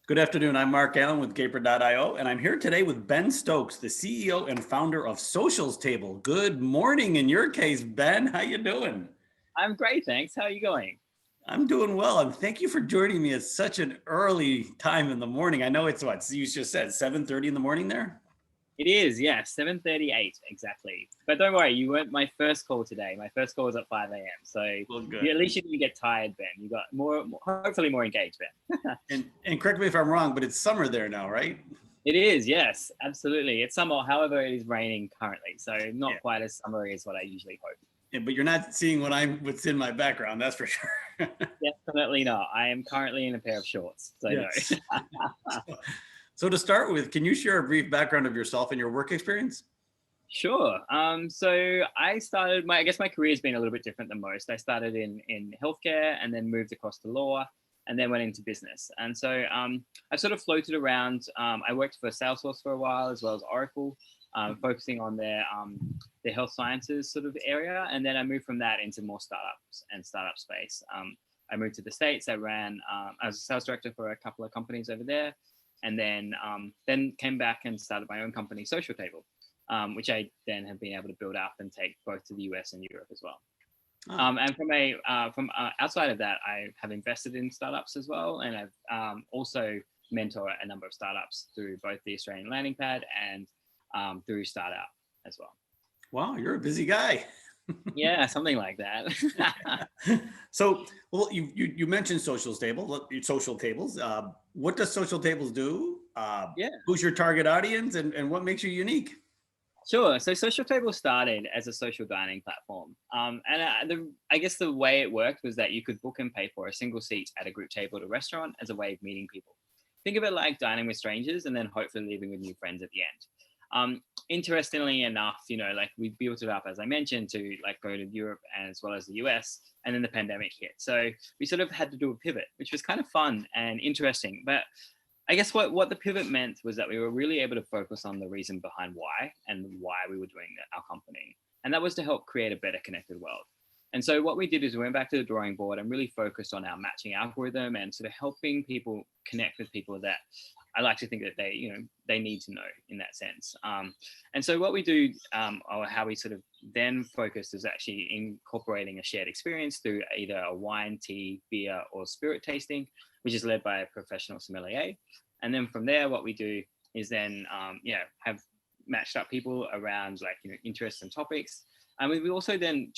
Good afternoon. I'm Mark Allen with Gaper.io, and I'm here today with Ben Stokes, the CEO and founder of Socialtables. Good morning in your case, Ben. How you doing? I'm great, thanks. How are you going? I'm doing well, and thank you for joining me at such an early time in the morning. I know it's what you just said, 7:30 in the morning there? It is, yes, 7:38 exactly. But don't worry, you weren't my first call today. My first call was at 5 a.m. So Well, at good. least you didn't get tired, Ben. You got hopefully more engaged, Ben. And correct me if I'm wrong, but it's summer there now, right? It is, yes, absolutely. It's summer, however, it is raining currently. So Yeah. not quite as summery as what I usually hope. Yeah, but you're not seeing what's in my background, that's for sure. Definitely not. I am currently in a pair of shorts. So no. Yes. So to start with, can you share a brief background of yourself and your work experience? Sure. So I started I guess my career has been a little bit different than most. I started in healthcare and then moved across to law and then went into business. And so I sort of floated around. I worked for Salesforce for a while as well as Oracle, focusing on their health sciences sort of area. And then I moved from that into more startups and startup space. I moved to the States. I was a sales director for a couple of companies over there, and then came back and started my own company, Socialtable, which I then have been able to build up and take both to the US and Europe as well. And from outside of that, I have invested in startups as well, and I've also mentor a number of startups through both the Australian Landing Pad and through Startup as well. Wow, you're a busy guy. Yeah, something like that. So, well, you mentioned Socialtables. What does Socialtables do? Yeah. Who's your target audience, and what makes you unique? Sure. So Socialtable started as a social dining platform. I guess the way it worked was that you could book and pay for a single seat at a group table at a restaurant as a way of meeting people. Think of it like dining with strangers and then hopefully leaving with new friends at the end. Interestingly enough, like we built it up, as I mentioned, to like go to Europe as well as the US, and then the pandemic hit. So we sort of had to do a pivot, which was kind of fun and interesting. But I guess what the pivot meant was that we were really able to focus on the reason behind why and why we were doing our company. And that was to help create a better connected world. And so what we did is we went back to the drawing board and really focused on our matching algorithm and sort of helping people connect with people that I like to think that they need to know in that sense. And so what we do, or how we sort of then focused, is actually incorporating a shared experience through either a wine, tea, beer, or spirit tasting, which is led by a professional sommelier. And then from there, what we do is then have matched up people around interests and topics. And we also then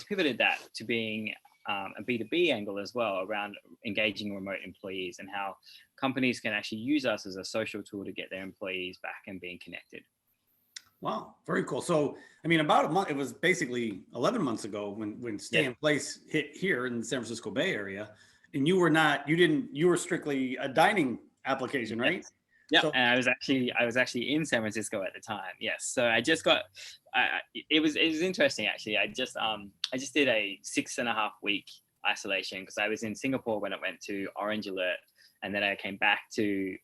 pivoted that to being a B2B angle as well, around engaging remote employees and how companies can actually use us as a social tool to get their employees back and being connected. Wow, very cool. So, I mean, about a month, it was basically 11 months ago when Stay in Place hit here in the San Francisco Bay Area, and you were strictly a dining application, right? Yeah, So, and I was actually in San Francisco at the time. Yes, so I just got. It was interesting actually. I just did a 6.5 week isolation because I was in Singapore when it went to orange alert, and then I came back to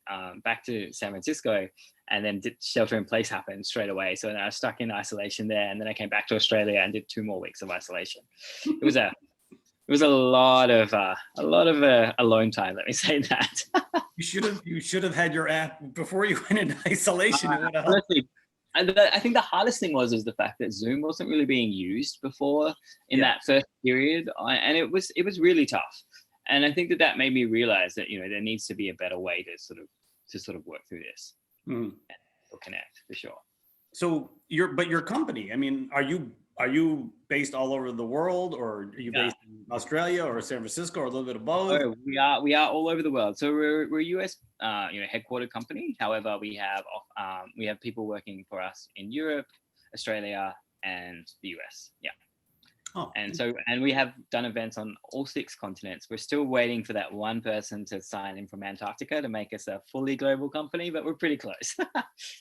San Francisco, and then shelter in place happened straight away. So then I was stuck in isolation there, and then I came back to Australia and did 2 more weeks of isolation. It was a lot of alone time. Let me say that. you should have had your app before you went into isolation. Honestly, I think the hardest thing was the fact that Zoom wasn't really being used before in that first period, and it was really tough. And I think that made me realize that there needs to be a better way to sort of work through this and connect for sure. So your company, I mean, are you based all over the world, or are you based in Australia or San Francisco, or a little bit of both? Oh, we are all over the world. So we're a US headquartered company. However, we have people working for us in Europe, Australia, and the US. Yeah. Oh. And we have done events on all 6 continents. We're still waiting for that one person to sign in from Antarctica to make us a fully global company, but we're pretty close.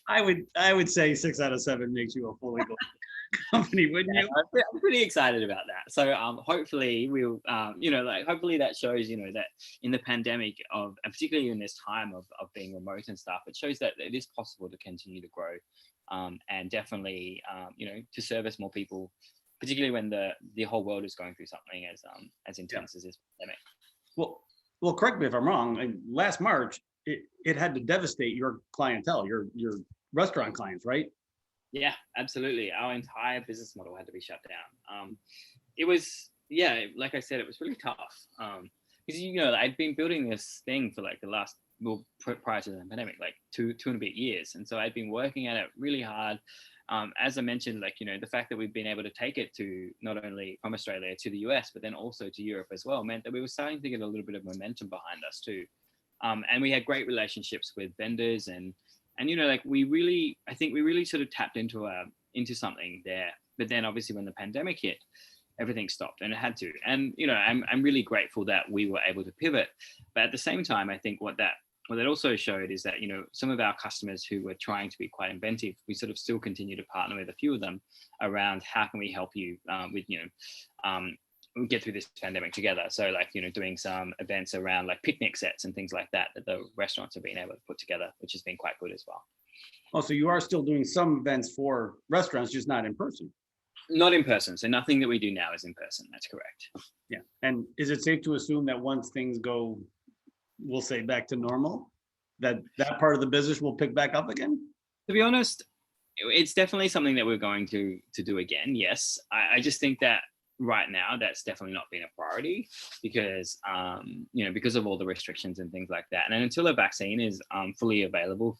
I would say 6 out of 7 makes you a fully global company, wouldn't you? I'm pretty excited about that. So hopefully we'll hopefully that shows that in the pandemic and particularly in this time of being remote and stuff, it shows that it is possible to continue to grow and definitely to service more people, particularly when the whole world is going through something as intense as this pandemic. Well, well, correct me if I'm wrong, last March, it had to devastate your clientele, your restaurant clients, right? Yeah, absolutely. Our entire business model had to be shut down. It was, yeah, like I said, it was really tough. Because I'd been building this thing for like the last, well, prior to the pandemic, like two and a bit years, and so I'd been working at it really hard. As I mentioned, like the fact that we've been able to take it to not only from Australia to the US, but then also to Europe as well, meant that we were starting to get a little bit of momentum behind us too. And we had great relationships with vendors and like I think we really sort of tapped into something there. But then obviously when the pandemic hit, everything stopped, and it had to. And I'm really grateful that we were able to pivot. But at the same time, I think what that also showed is that some of our customers who were trying to be quite inventive, we sort of still continue to partner with a few of them around how can we help you with get through this pandemic together. So like doing some events around like picnic sets and things like that the restaurants have been able to put together, which has been quite good as well. Oh, so you are still doing some events for restaurants, just not in person. Not in person. So nothing that we do now is in person. That's correct. Yeah. And is it safe to assume that once things go, we'll say back to normal, that part of the business will pick back up again? To be honest, it's definitely something that we're going to do again. Yes. I just think that right now that's definitely not been a priority because because of all the restrictions and things like that. And until a vaccine is fully available,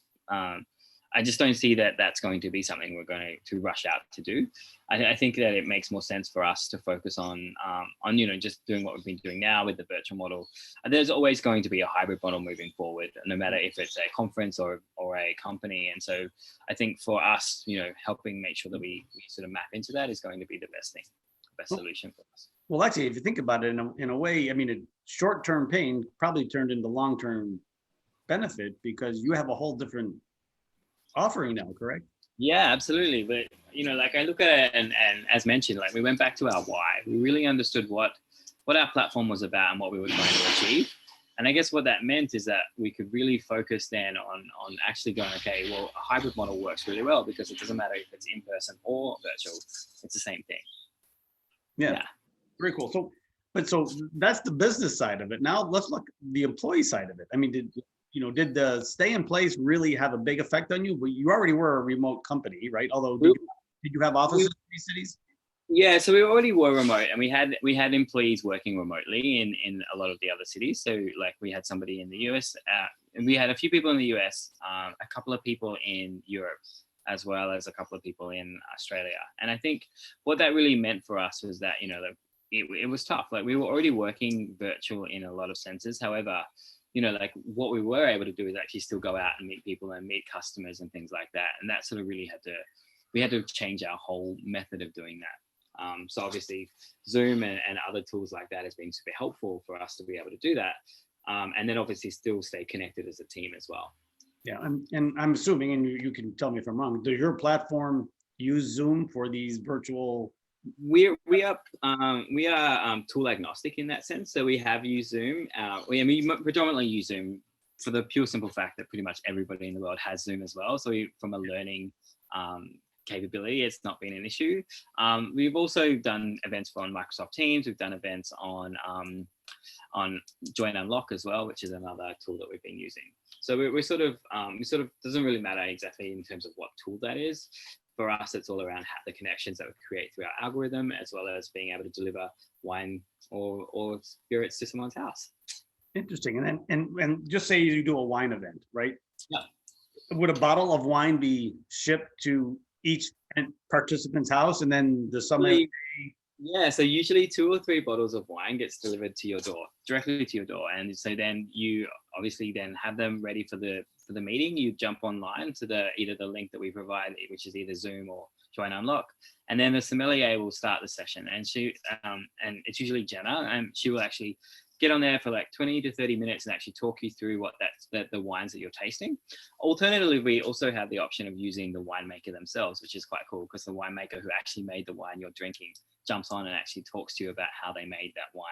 I just don't see that that's going to be something we're going to rush out to do. I think that it makes more sense for us to focus on just doing what we've been doing now with the virtual model. And there's always going to be a hybrid model moving forward, no matter if it's a conference or a company. And so I think for us, helping make sure that we sort of map into that is going to be the best solution for us. Well, actually, if you think about it in a way, I mean, a short-term pain probably turned into long-term benefit because you have a whole different offering now, correct? Yeah, absolutely. But like I look at it, and as mentioned, like we went back to our why. We really understood what our platform was about and what we were trying to achieve. And I guess what that meant is that we could really focus then on actually going, okay, well, a hybrid model works really well because it doesn't matter if it's in person or virtual, it's the same thing. Yeah. Very cool. So that's the business side of it. Now let's look the employee side of it. I mean, did the stay in place really have a big effect on you? Well, you already were a remote company, right? Although did you have offices in these cities? Yeah, so we already were remote, and we had employees working remotely in a lot of the other cities. So like we had somebody in the US, and we had a few people in the US, a couple of people in Europe, as well as a couple of people in Australia. And I think what that really meant for us was that it was tough. Like we were already working virtual in a lot of senses. However, like what we were able to do is actually still go out and meet people and meet customers and things like that. And that sort of really we had to change our whole method of doing that. So obviously Zoom and other tools like that has been super helpful for us to be able to do that. And then obviously still stay connected as a team as well. Yeah, and I'm assuming, and you can tell me if I'm wrong, does your platform use Zoom for these virtual? We are tool agnostic in that sense. So we have used Zoom. We predominantly use Zoom for the pure simple fact that pretty much everybody in the world has Zoom as well. So from a learning capability, it's not been an issue. We've also done events on Microsoft Teams. We've done events on Join Unlock as well, which is another tool that we've been using. So we sort of doesn't really matter exactly in terms of what tool that is. For us, it's all around the connections that we create through our algorithm, as well as being able to deliver wine or spirits to someone's house. Interesting. And then and just say you do a wine event, right? Yeah. Would a bottle of wine be shipped to each participant's house, and then the summary? Yeah, so usually 2 or 3 bottles of wine gets delivered to your door, directly to your door. And so then you obviously then have them ready for the meeting. You jump online to either the link that we provide, which is either Zoom or Join Unlock. And then the sommelier will start the session. And and it's usually Jenna, and she will actually get on there for like 20 to 30 minutes and actually talk you through the wines that you're tasting. Alternatively, we also have the option of using the winemaker themselves, which is quite cool because the winemaker who actually made the wine you're drinking jumps on and actually talks to you about how they made that wine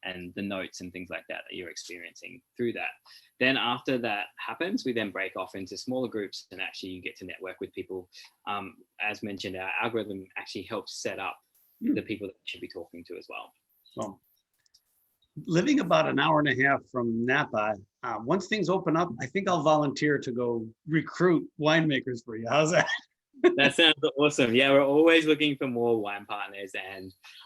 and the notes and things like that you're experiencing through that. Then after that happens, we then break off into smaller groups and actually you get to network with people. As mentioned, our algorithm actually helps set up the people that you should be talking to as well. Well, living about an hour and a half from Napa, once things open up, I think I'll volunteer to go recruit winemakers for you. How's that? That sounds awesome. Yeah, we're always looking for more wine partners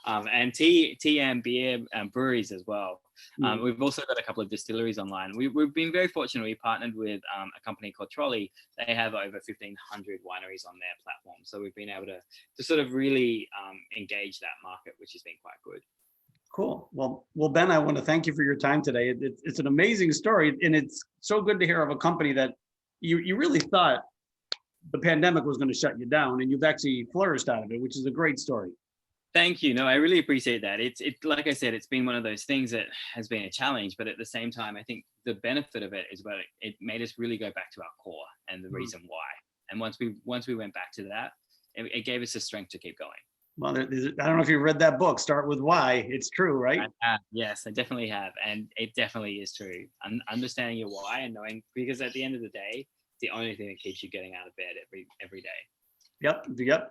and tea and beer breweries as well. We've also got a couple of distilleries online. We've been very fortunate. We partnered with a company called Trolley. They have over 1,500 wineries on their platform. So we've been able to sort of really engage that market, which has been quite good. Cool. Well, Ben, I want to thank you for your time today. It's an amazing story, and it's so good to hear of a company that you really thought the pandemic was going to shut you down, and you've actually flourished out of it, which is a great story. Thank you. No, I really appreciate that. It's like I said, it's been one of those things that has been a challenge, but at the same time, I think the benefit of it is what it made us really go back to our core and the reason why. And once we went back to that, it gave us the strength to keep going. Well, I don't know if you read that book, Start With Why. It's true, right? I have, yes, I definitely have. And it definitely is true. Understanding your why and knowing, because at the end of the day, it's the only thing that keeps you getting out of bed every day. Yep.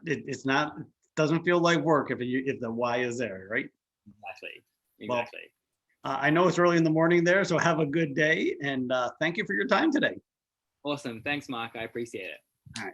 It's not, it doesn't feel like work if the why is there, right? Exactly. Well, I know it's early in the morning there, so have a good day. And thank you for your time today. Awesome. Thanks, Mark. I appreciate it. All right.